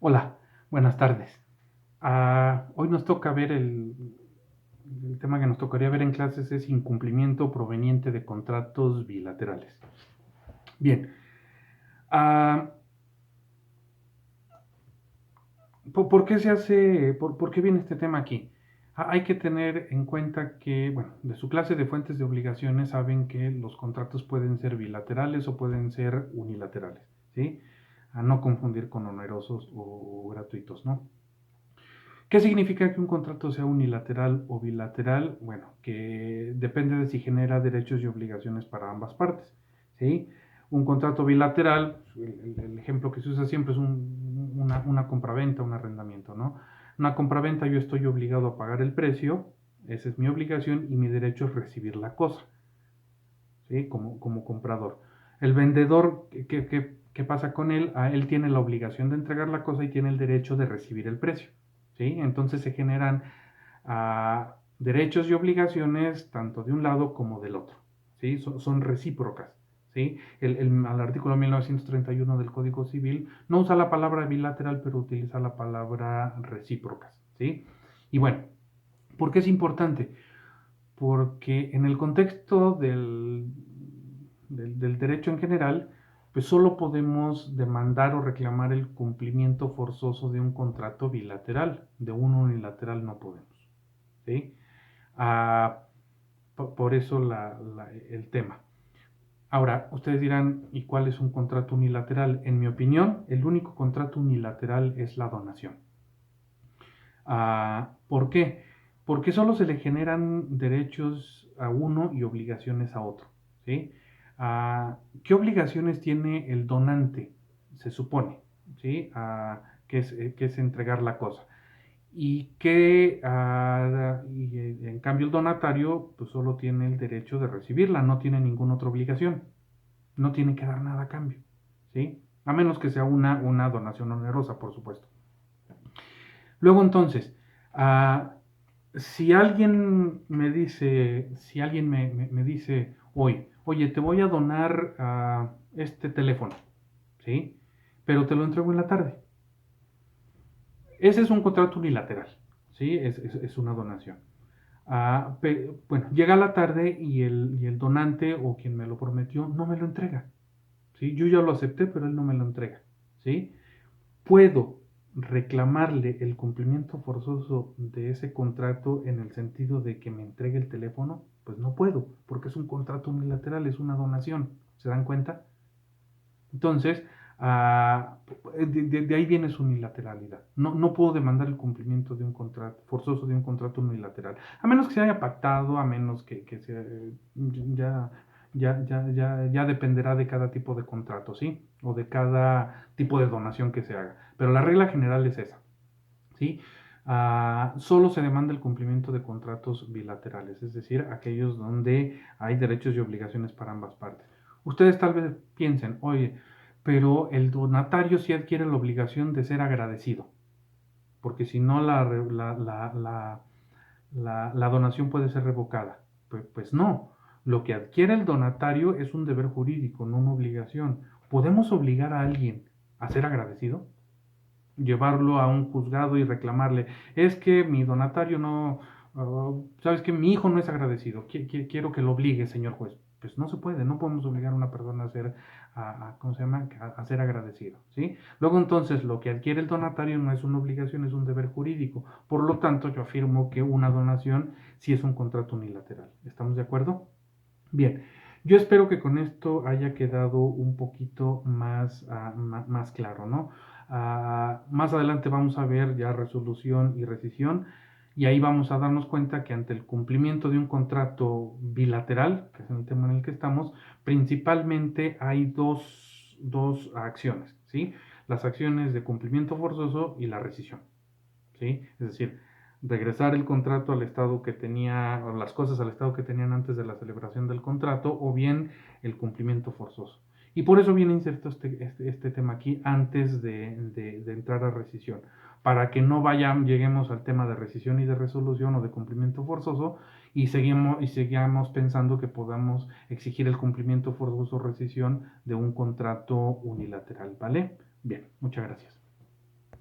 Hola, buenas tardes. Hoy nos toca ver el tema que nos tocaría ver en clases es incumplimiento proveniente de contratos bilaterales. Bien, ah, ¿por qué se hace, por qué viene este tema aquí? Hay que tener en cuenta que, bueno, de su clase de fuentes de obligaciones saben que los contratos pueden ser bilaterales o pueden ser unilaterales, ¿sí? A no confundir con onerosos o gratuitos, ¿no? ¿Qué significa que un contrato sea unilateral o bilateral? Bueno, que depende de si genera derechos y obligaciones para ambas partes, ¿sí? Un contrato bilateral, el ejemplo que se usa siempre es una compraventa, un arrendamiento, ¿no? Una compraventa yo estoy obligado a pagar el precio, esa es mi obligación y mi derecho es recibir la cosa, ¿sí? Como comprador. El vendedor, ¿qué pasa con él? Él tiene la obligación de entregar la cosa y tiene el derecho de recibir el precio, ¿sí? Entonces se generan derechos y obligaciones tanto de un lado como del otro, ¿sí? Son recíprocas, ¿sí? Al artículo 1931 del Código Civil no usa la palabra bilateral, pero utiliza la palabra recíprocas, ¿sí? Y bueno, ¿por qué es importante? Porque en el contexto del derecho en general, pues solo podemos demandar o reclamar el cumplimiento forzoso de un contrato bilateral, de un unilateral no podemos, ¿sí? Ah, por eso el tema. Ahora, ustedes dirán, ¿y cuál es un contrato unilateral? En mi opinión, el único contrato unilateral es la donación. ¿Por qué? Porque solo se le generan derechos a uno y obligaciones a otro, ¿sí? ¿Qué obligaciones tiene el donante? Se supone, ¿sí? Que es entregar la cosa. Y en cambio el donatario pues solo tiene el derecho de recibirla, no tiene ninguna otra obligación, no tiene que dar nada a cambio, ¿sí? A menos que sea una donación onerosa, por supuesto. Luego entonces, ah, si alguien me dice hoy, oye, te voy a donar este teléfono, ¿sí? Pero te lo entrego en la tarde. Ese es un contrato unilateral, ¿sí? Es una donación. Bueno, llega la tarde y el donante o quien me lo prometió no me lo entrega, ¿sí? Yo ya lo acepté, pero él no me lo entrega, ¿sí? Puedo reclamarle el cumplimiento forzoso de ese contrato en el sentido de que me entregue el teléfono, pues no puedo, porque es un contrato unilateral, es una donación. ¿Se dan cuenta? Entonces, de ahí viene su unilateralidad. No puedo demandar el cumplimiento de un contrato forzoso de un contrato unilateral, a menos que se haya pactado, a menos que sea, ya, ya dependerá de cada tipo de contrato, ¿sí? O de cada tipo de donación que se haga. Pero la regla general es esa, ¿sí? Solo se demanda el cumplimiento de contratos bilaterales, es decir, aquellos donde hay derechos y obligaciones para ambas partes. Ustedes tal vez piensen, oye, pero el donatario sí adquiere la obligación de ser agradecido, porque si no la donación puede ser revocada. Pues no, lo que adquiere el donatario es un deber jurídico, no una obligación. ¿Podemos obligar a alguien a ser agradecido? Llevarlo a un juzgado y reclamarle, es que mi donatario no, sabes que mi hijo no es agradecido, quiero que lo obligue, señor juez. Pues no se puede, no podemos obligar a una persona a ser, ¿cómo se llama? A ser agradecido, ¿sí? Luego entonces lo que adquiere el donatario no es una obligación, es un deber jurídico. Por lo tanto, yo afirmo que una donación sí es un contrato unilateral. ¿Estamos de acuerdo? Bien, yo espero que con esto haya quedado un poquito más claro, ¿no? Más adelante vamos a ver ya resolución y rescisión y ahí vamos a darnos cuenta que ante el cumplimiento de un contrato bilateral, que es el tema en el que estamos, principalmente hay dos acciones, ¿sí? Las acciones de cumplimiento forzoso y la rescisión, ¿sí? Es decir, regresar el contrato al estado que tenía, o las cosas al estado que tenían antes de la celebración del contrato, o bien el cumplimiento forzoso. Y por eso viene inserto este tema aquí antes de entrar a rescisión, para que no lleguemos al tema de rescisión y de resolución o de cumplimiento forzoso y sigamos pensando que podamos exigir el cumplimiento forzoso o rescisión de un contrato unilateral, ¿vale? Bien, muchas gracias.